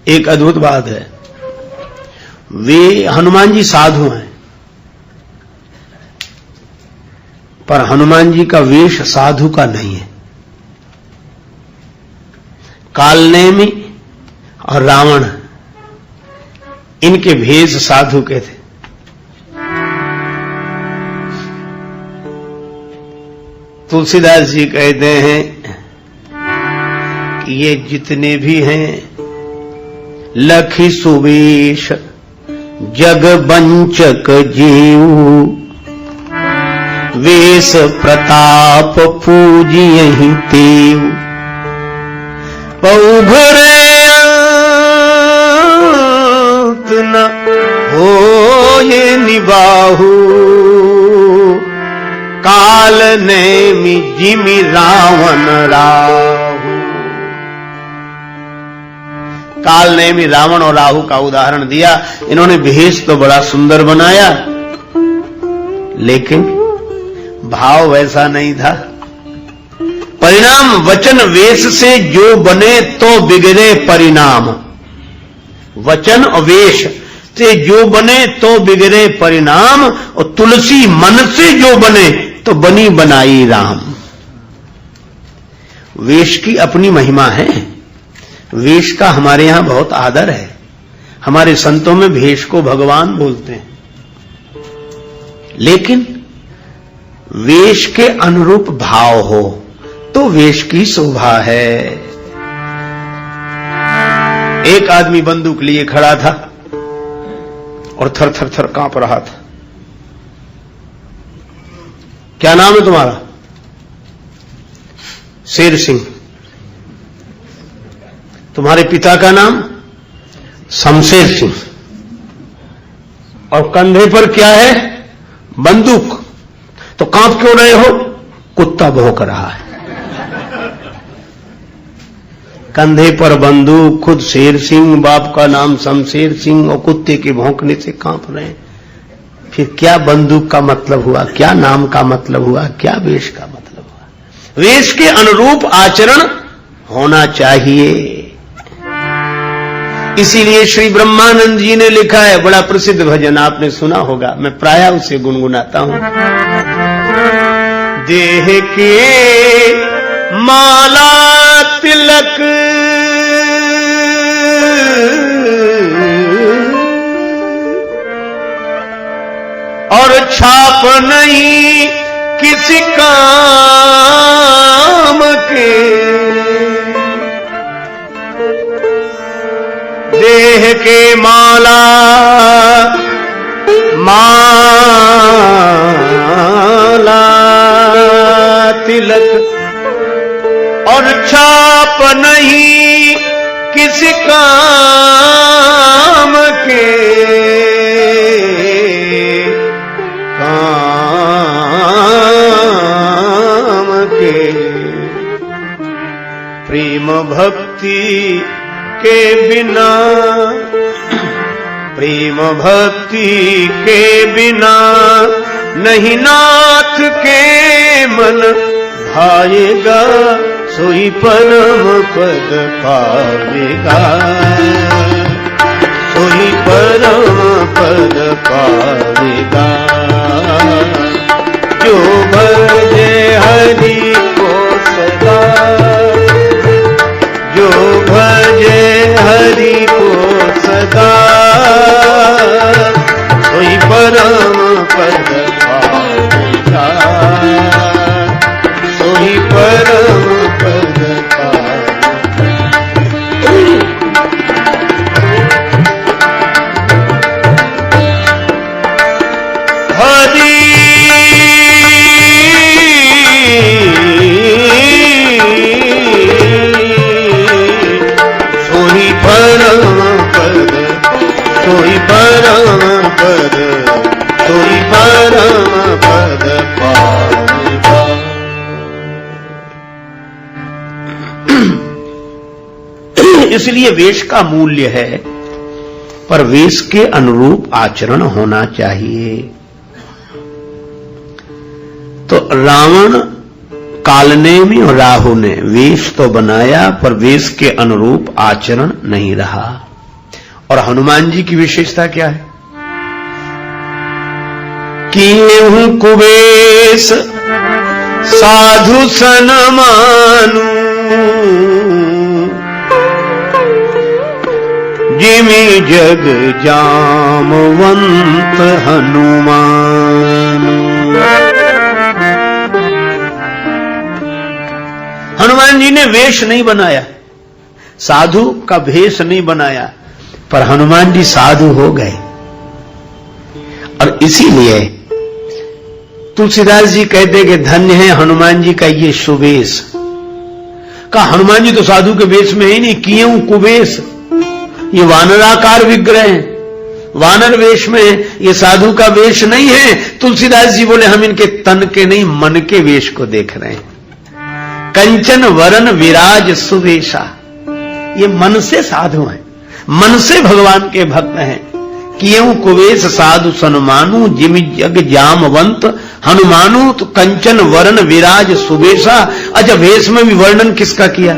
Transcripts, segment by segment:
एक अद्भुत बात है, वे हनुमान जी साधु हैं, पर हनुमान जी का वेश साधु का नहीं है। कालनेमी और रावण इनके भेष साधु के थे। तुलसीदास जी कहते हैं कि ये जितने भी हैं लखी सुवेश जग बंचक जीव, वेश प्रताप पूजियहि तेव, पौघरे अंत न होए निबाहु, काल नेमि जिमि रावण राहु। काल नेमि रावण और राहु का उदाहरण दिया। इन्होंने भेष तो बड़ा सुंदर बनाया, लेकिन भाव वैसा नहीं था। परिणाम वचन वेश से जो बने तो बिगड़े परिणाम, वचन और वेश से जो बने तो बिगड़े परिणाम, और तुलसी मन से जो बने तो बनी बनाई राम। वेश की अपनी महिमा है, वेश का हमारे यहां बहुत आदर है। हमारे संतों में भेष को भगवान बोलते हैं, लेकिन वेश के अनुरूप भाव हो तो वेश की शोभा है। एक आदमी बंदूक लिए खड़ा था और थर थर थर कांप रहा था। क्या नाम है तुम्हारा? शेर सिंह। तुम्हारे पिता का नाम? शमशेर सिंह। और कंधे पर क्या है? बंदूक। तो कांप क्यों रहे हो? कुत्ता भौंक रहा है। कंधे पर बंदूक, खुद शेर सिंह, बाप का नाम शमशेर सिंह, और कुत्ते के भौंकने से कांप रहे हैं। फिर क्या बंदूक का मतलब हुआ? क्या नाम का मतलब हुआ? क्या वेश का मतलब हुआ? वेश के अनुरूप आचरण होना चाहिए। इसीलिए श्री ब्रह्मानंद जी ने लिखा है, बड़ा प्रसिद्ध भजन आपने सुना होगा, मैं प्रायः उसे गुनगुनाता हूं। देह के माला तिलक और छाप नहीं किसी काम के, देह के माला तिलक और छाप नहीं किसी काम के, प्रेम भक्ति के बिना, प्रेम भक्ति के बिना नहीं नाथ के मन भाएगा, सोई परम पद पावेगा, सोई परम पद पावेगा। जो भजे हरि को सदा, जो भजे हरि को सदा, सोई परम पद पावेगा, सोई परम पद पावेगा। हरि सोई परम पद, सोई परम पद, सोई परम पद पावेगा। इसलिए वेश का मूल्य है, पर वेश के अनुरूप आचरण होना चाहिए। तो रावण, कालनेमी और राहु ने वेश तो बनाया, पर वेश के अनुरूप आचरण नहीं रहा। और हनुमान जी की विशेषता क्या है? किएहूं कुबेश साधु सन मानू, जिमि जग जामवंत हनुमान। हनुमान जी ने वेश नहीं बनाया, साधु का भेष नहीं बनाया, पर हनुमान जी साधु हो गए। और इसीलिए तुलसीदास जी कहते कि धन्य है हनुमान जी का ये सुवेश। कहा हनुमान जी तो साधु के वेश में ही नहीं, किएहूं कुबेश, ये वानराकार विग्रह है, वानर वेश में, ये साधु का वेश नहीं है। तुलसीदास जी बोले हम इनके तन के नहीं मन के वेश को देख रहे हैं। कंचन वरन विराज सुवेशा, ये मन से साधु हैं, मन से भगवान के भक्त हैं। किएहूं कुबेश साधु सनमानु, जिमि जग जामवंत हनुमानु। तो कंचन वरन विराज सुवेशा। अच्छा, वेश में भी वर्णन किसका किया?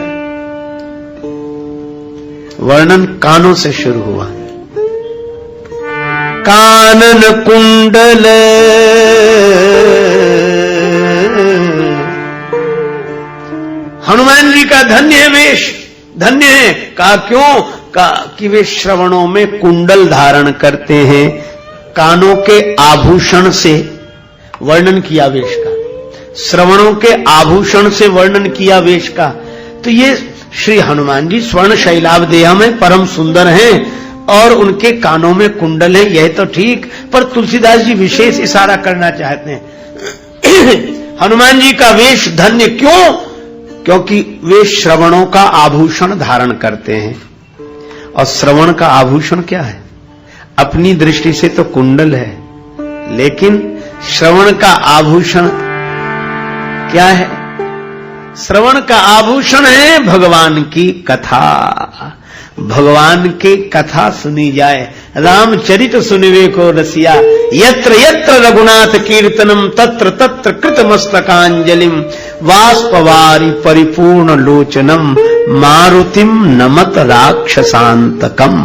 वर्णन कानों से शुरू हुआ। कानन कुंडल हनुमान जी का धन्य है वेश, धन्य है। कहा क्यों? कहा कि वे श्रवणों में कुंडल धारण करते हैं, कानों के आभूषण से वर्णन किया वेश का, श्रवणों के आभूषण से वर्णन किया वेश का। तो ये श्री हनुमान जी स्वर्ण शैलावदेह में परम सुंदर हैं और उनके कानों में कुंडल है, यह तो ठीक, पर तुलसीदास जी विशेष इशारा करना चाहते हैं। हनुमान जी का वेश धन्य क्यों? क्योंकि वे श्रवणों का आभूषण धारण करते हैं। और श्रवण का आभूषण क्या है? अपनी दृष्टि से तो कुंडल है, लेकिन श्रवण का आभूषण क्या है? श्रवण का आभूषण है भगवान की कथा। भगवान की कथा सुनी जाए, रामचरित सुनिवे को रसिया। यत्र यत्र रघुनाथ कीर्तनम तत्र तत्र कृतमस्तकांजलिम, वाष्पवारि परिपूर्ण लोचनम, मारुतिम नमत राक्षसांतकम।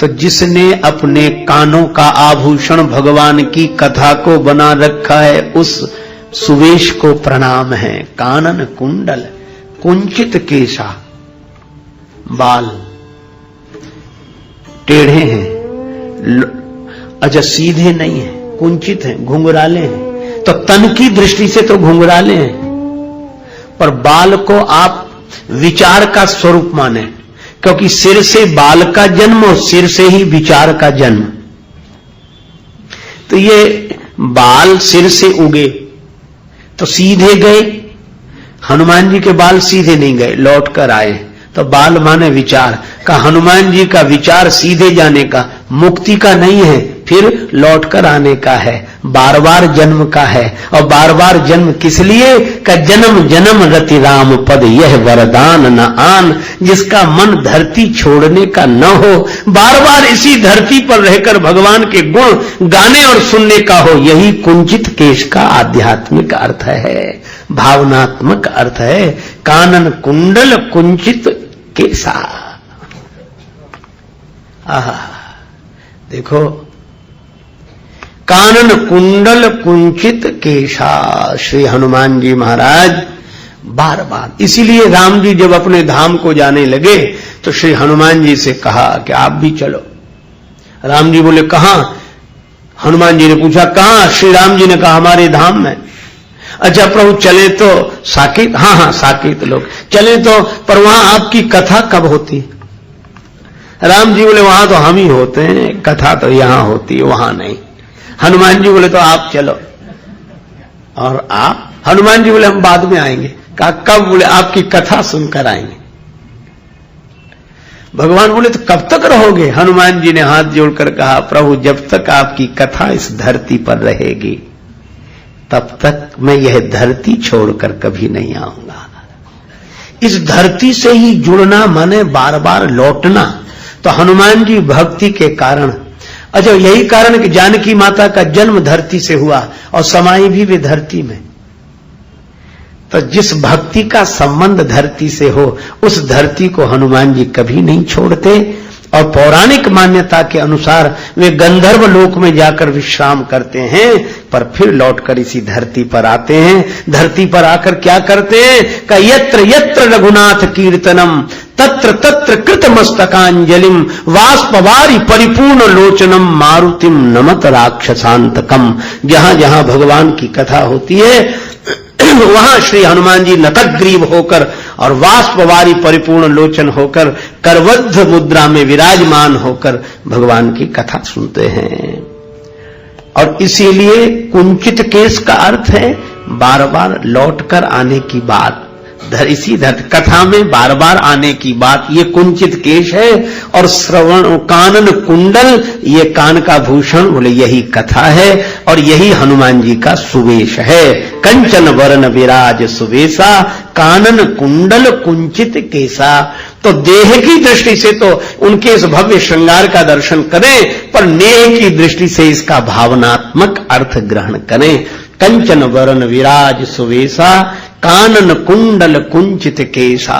तो जिसने अपने कानों का आभूषण भगवान की कथा को बना रखा है, उस सुवेश को प्रणाम है। कानन कुंडल कुंचित केशा, बाल टेढ़े हैं, अच्छा सीधे नहीं है, कुंचित हैं, घुंघराले हैं। तो तन की दृष्टि से तो घुंघराले हैं, पर बाल को आप विचार का स्वरूप माने, क्योंकि सिर से बाल का जन्म और सिर से ही विचार का जन्म। तो ये बाल सिर से उगे तो सीधे गए, हनुमान जी के बाल सीधे नहीं गए, लौट कर आए। तो बाल माने विचार का, हनुमान जी का विचार सीधे जाने का, मुक्ति का नहीं है, फिर लौट कर आने का है, बार बार जन्म का है। और बार बार जन्म किस लिए? का जन्म जन्म रति राम पद यह वरदान न आन। जिसका मन धरती छोड़ने का न हो, बार बार इसी धरती पर रहकर भगवान के गुण गाने और सुनने का हो, यही कुंचित केश का आध्यात्मिक अर्थ है, भावनात्मक अर्थ है। कानन कुंडल कुंचित केसा। आहा, देखो, कानन कुंडल कुंचित केशा। श्री हनुमान जी महाराज बार बार, इसीलिए राम जी जब अपने धाम को जाने लगे तो श्री हनुमान जी से कहा कि आप भी चलो। राम जी बोले कहां? हनुमान जी ने पूछा कहां? श्री राम जी ने कहा हमारे धाम में। अच्छा प्रभु चले तो साकेत? हाँ हाँ साकेत लोग चले तो, पर वहां आपकी कथा कब होती? राम जी बोले वहां तो हम ही होते हैं, कथा तो यहां होती है, वहां नहीं। हनुमान जी बोले तो आप चलो। और आप? हनुमान जी बोले हम बाद में आएंगे। कहा कब? बोले आपकी कथा सुनकर आएंगे। भगवान बोले तो कब तक रहोगे? हनुमान जी ने हाथ जोड़कर कहा प्रभु जब तक आपकी कथा इस धरती पर रहेगी तब तक मैं यह धरती छोड़कर कभी नहीं आऊंगा। इस धरती से ही जुड़ना माने बार बार लौटना। तो हनुमान जी भक्ति के कारण, अच्छा यही कारण कि जानकी माता का जन्म धरती से हुआ और समाई भी वे धरती में। तो जिस भक्ति का संबंध धरती से हो, उस धरती को हनुमान जी कभी नहीं छोड़ते। और पौराणिक मान्यता के अनुसार वे गंधर्व लोक में जाकर विश्राम करते हैं, पर फिर लौटकर इसी धरती पर आते हैं। धरती पर आकर क्या करते हैं? का यत्र यत्र रघुनाथ कीर्तनम तत्र तत्र कृत मस्तकांजलिम वाष्पवारी परिपूर्ण लोचनम मारुतिम नमत राक्षसांतकम। जहां जहां भगवान की कथा होती है वहां श्री हनुमान जी नतग्रीव होकर और वाष्पवारी परिपूर्ण लोचन होकर करवद्ध मुद्रा में विराजमान होकर भगवान की कथा सुनते हैं। और इसीलिए कुंचित केश का अर्थ है बार बार लौटकर आने की बात। इसी कथा में बार बार आने की बात, ये कुंचित केश है। और श्रवण कानन कुंडल, ये कान का भूषण, बोले यही कथा है और यही हनुमान जी का सुवेश है। कंचन वरण विराज सुवेशा कानन कुंडल कुंचित केसा। तो देह की दृष्टि से तो उनके इस भव्य श्रृंगार का दर्शन करें, पर नेह की दृष्टि से इसका भावनात्मक अर्थ ग्रहण करें। कंचन वरण विराज सुवेशा कानन कुंडल कुंचित केसा।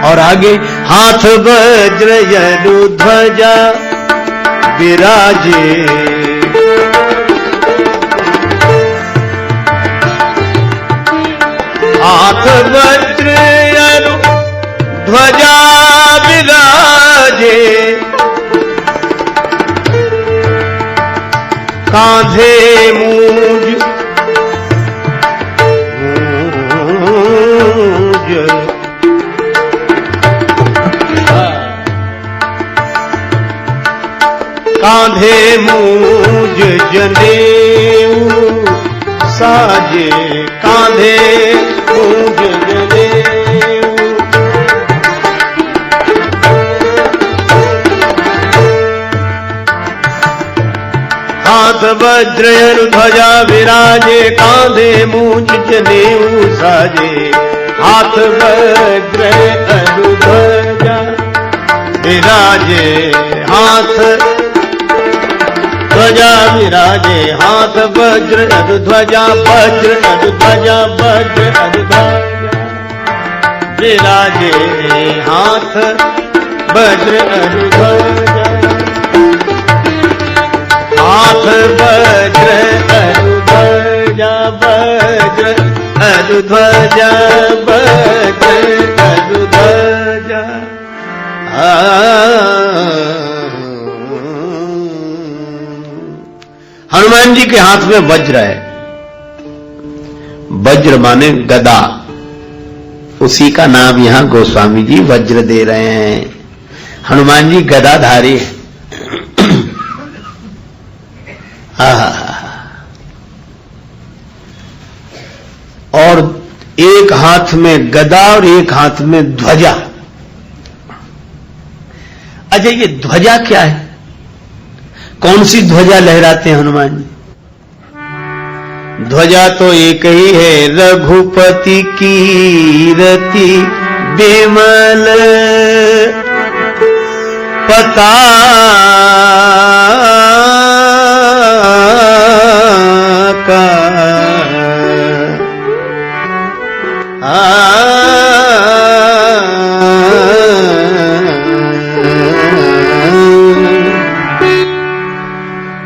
और आगे हाथ वज्र यदु ध्वजा विराजे हाथ वज्र यदु ध्वजा विराजे कांधे मूज कांधे मूज जनेऊ साजे कांधे मूज जनेऊ हाथ वज्र ध्वजा विराजे कांधे मूज जनेऊ साजे हाथ वज्र ध्वजा विराजे हाथ ध्वजा विराजे हाथ वज्र ध्वजा वज्र ध्वजा वज्र ध्वजा विराजे हाथ वज्र ध्वजा हाथ वज्र ध्वजा वज्र ध्वजा वज्र ध्वजा। हनुमान जी के हाथ में वज्र है। वज्र माने गदा, उसी का नाम यहां गोस्वामी जी वज्र दे रहे हैं। हनुमान जी गदाधारी है। और एक हाथ में गदा और एक हाथ में ध्वजा। अच्छा, ये ध्वजा क्या है? कौन सी ध्वजा लहराते हैं हनुमान जी? ध्वजा तो एक ही है, रघुपति कीरति बिमल पताका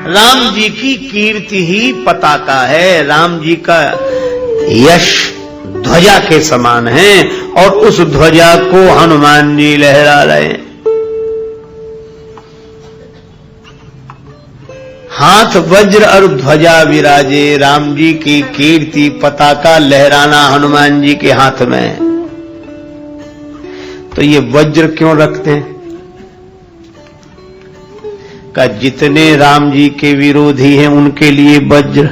राम जी की कीर्ति ही पताका है। राम जी का यश ध्वजा के समान है और उस ध्वजा को हनुमान जी लहरा रहे हैं। हाथ वज्र और ध्वजा विराजे, राम जी की कीर्ति पताका लहराना हनुमान जी के हाथ में है। तो ये वज्र क्यों रखते हैं? का जितने राम जी के विरोधी हैं उनके लिए वज्र।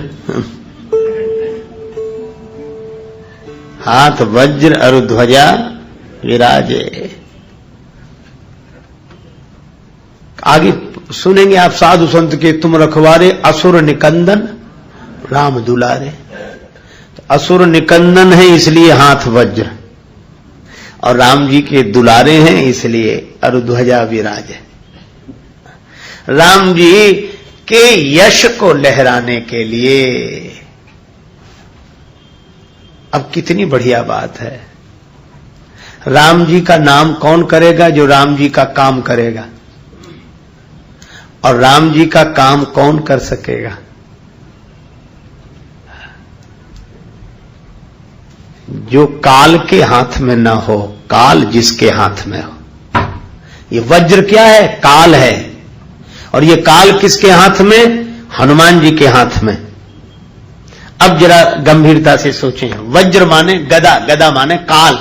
हाथ वज्र और ध्वजा विराजे। आगे सुनेंगे आप साधु संत के, तुम रखवारे असुर निकंदन राम दुलारे। तो असुर निकंदन है इसलिए हाथ वज्र, और राम जी के दुलारे हैं इसलिए और ध्वजा विराजे। राम जी के यश को लहराने के लिए अब कितनी बढ़िया बात है। राम जी का नाम कौन करेगा? जो राम जी का काम करेगा। और राम जी का काम कौन कर सकेगा? जो काल के हाथ में ना हो, काल जिसके हाथ में हो। ये वज्र क्या है? काल है। और ये काल किसके हाथ में? हनुमान जी के हाथ में। अब जरा गंभीरता से सोचें। वज्र माने गदा, गदा माने काल,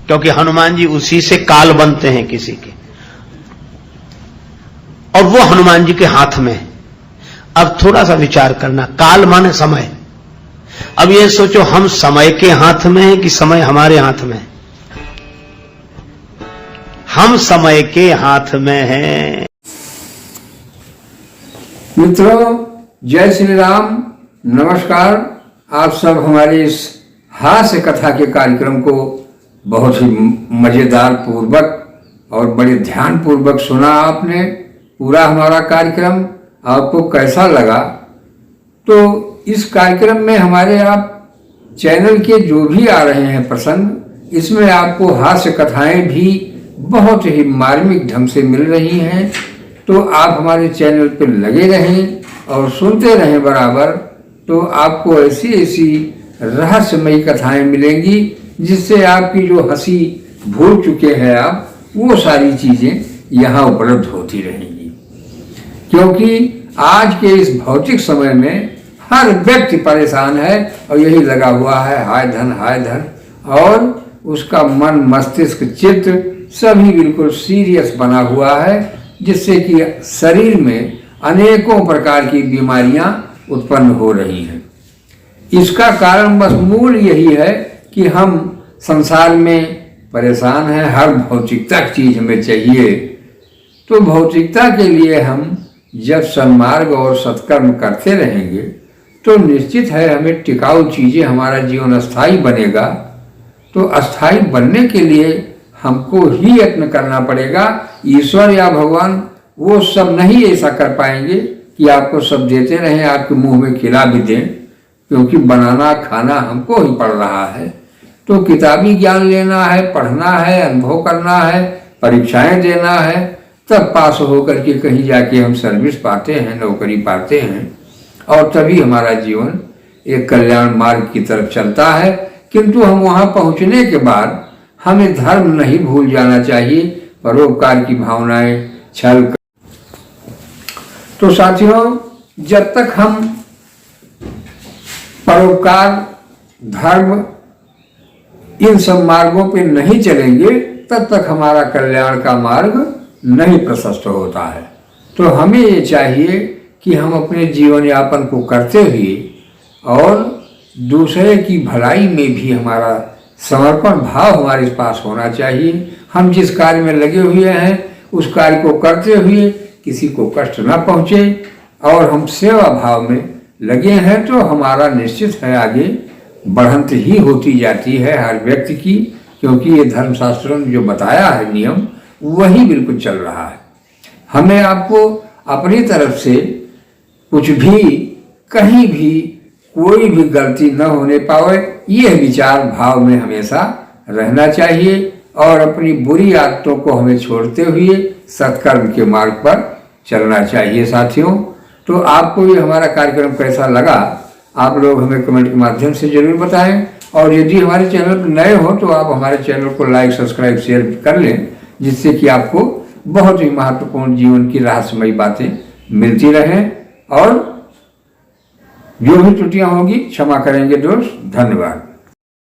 क्योंकि हनुमान जी उसी से काल बनते हैं किसी के, और वो हनुमान जी के हाथ में है। अब थोड़ा सा विचार करना, काल माने समय। अब ये सोचो, हम समय के हाथ में हैं कि समय हमारे हाथ में है? हम समय के हाथ में हैं। मित्रों, जय श्री राम, नमस्कार। आप सब हमारे इस हास्य कथा के कार्यक्रम को बहुत ही मजेदार पूर्वक और बड़े ध्यान पूर्वक सुना आपने। पूरा हमारा कार्यक्रम आपको कैसा लगा? तो इस कार्यक्रम में हमारे आप चैनल के जो भी आ रहे हैं प्रसंग, इसमें आपको हास्य कथाएं भी बहुत ही मार्मिक ढंग से मिल रही हैं। तो आप हमारे चैनल पर लगे रहें और सुनते रहें बराबर। तो आपको ऐसी ऐसी रहस्यमयी कथाएं मिलेंगी जिससे आपकी जो हंसी भूल चुके हैं आप, वो सारी चीजें यहाँ उपलब्ध होती रहेंगी। क्योंकि आज के इस भौतिक समय में हर व्यक्ति परेशान है और यही लगा हुआ है, हाय धन हाय धन, और उसका मन मस्तिष्क चित्त सभी बिल्कुल सीरियस बना हुआ है, जिससे कि शरीर में अनेकों प्रकार की बीमारियां उत्पन्न हो रही हैं। इसका कारण बस मूल यही है कि हम संसार में परेशान हैं, हर भौतिकता की चीज हमें चाहिए। तो भौतिकता के लिए हम जब सन्मार्ग और सत्कर्म करते रहेंगे तो निश्चित है हमें टिकाऊ चीजें, हमारा जीवन अस्थायी बनेगा। तो अस्थायी बनने के लिए हमको ही यत्न करना पड़ेगा। ईश्वर या भगवान वो सब नहीं ऐसा कर पाएंगे कि आपको सब देते रहें, आपके मुंह में खिला भी दें, क्योंकि बनाना खाना हमको ही पड़ रहा है। तो किताबी ज्ञान लेना है, पढ़ना है, अनुभव करना है, परीक्षाएं देना है, तब पास होकर के कहीं जाके हम सर्विस पाते हैं, नौकरी पाते हैं, और तभी हमारा जीवन एक कल्याण मार्ग की तरफ चलता है। किंतु हम वहां पहुंचने के बाद हमें धर्म नहीं भूल जाना चाहिए, परोपकार की भावनाएं, छल। तो साथियों, जब तक हम परोपकार, धर्म, इन सब मार्गों पे नहीं चलेंगे, तब तक हमारा कल्याण का मार्ग नहीं प्रशस्त होता है। तो हमें ये चाहिए कि हम अपने जीवन यापन को करते हुए और दूसरे की भलाई में भी हमारा समर्पण भाव हमारे पास होना चाहिए। हम जिस कार्य में लगे हुए हैं उस कार्य को करते हुए किसी को कष्ट न पहुँचे और हम सेवा भाव में लगे हैं, तो हमारा निश्चित है आगे बढ़ंत ही होती जाती है हर व्यक्ति की। क्योंकि ये धर्मशास्त्रों में जो बताया है नियम, वही बिल्कुल चल रहा है। हमें आपको अपनी तरफ से कुछ भी, कहीं भी कोई भी गलती न होने पावे, यह विचार भाव में हमेशा रहना चाहिए और अपनी बुरी आदतों को हमें छोड़ते हुए सत्कर्म के मार्ग पर चलना चाहिए। साथियों, तो आपको ये हमारा कार्यक्रम कैसा लगा, आप लोग हमें कमेंट के माध्यम से जरूर बताएं। और यदि हमारे चैनल पर नए हो तो आप हमारे चैनल को लाइक, सब्सक्राइब, शेयर कर लें, जिससे कि आपको बहुत ही महत्वपूर्ण जीवन की रहस्यमयी बातें मिलती रहें। और जो भी त्रुटियां होगी क्षमा करेंगे दोस्त। धन्यवाद।